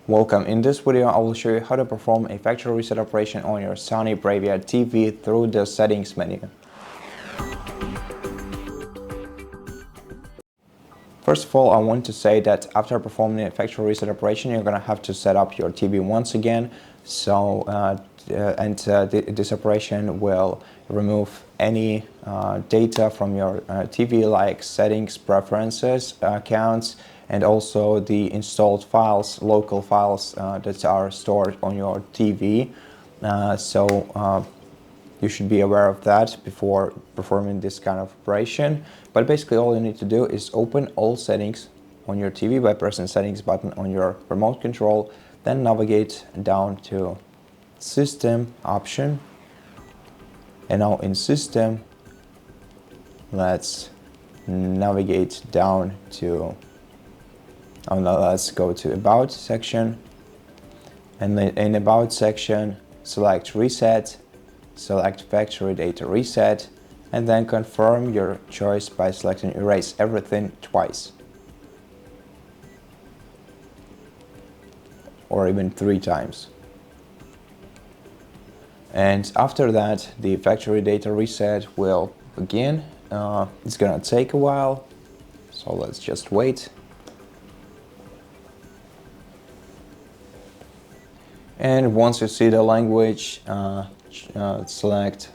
Welcome. In this video, I will show you how to perform a factory reset operation on your Sony Bravia TV through the settings menu. First of all, I want to say that after performing a factory reset operation, you're going to have to set up your TV once again. This operation will remove any data from your TV, like settings, preferences, accounts, and also the installed files, local files that are stored on your TV. You should be aware of that before performing this kind of operation. But basically all you need to do is open all settings on your TV by pressing settings button on your remote control, then navigate down to system option. And now in system, let's navigate down to, let's go to about section. And in about section, select reset, select factory data reset, and then confirm your choice by selecting erase everything twice, or even 3 times. And after that, the factory data reset will begin. It's gonna take a while, so let's just wait. And once you see the language, select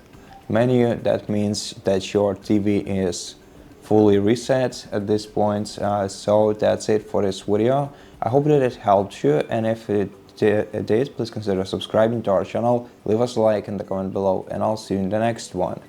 menu. That means that your TV is fully reset at this point. So that's it for this video. I hope that it helped you, and if it did, please consider subscribing to our channel, leave us a like in the comment below, and I'll see you in the next one.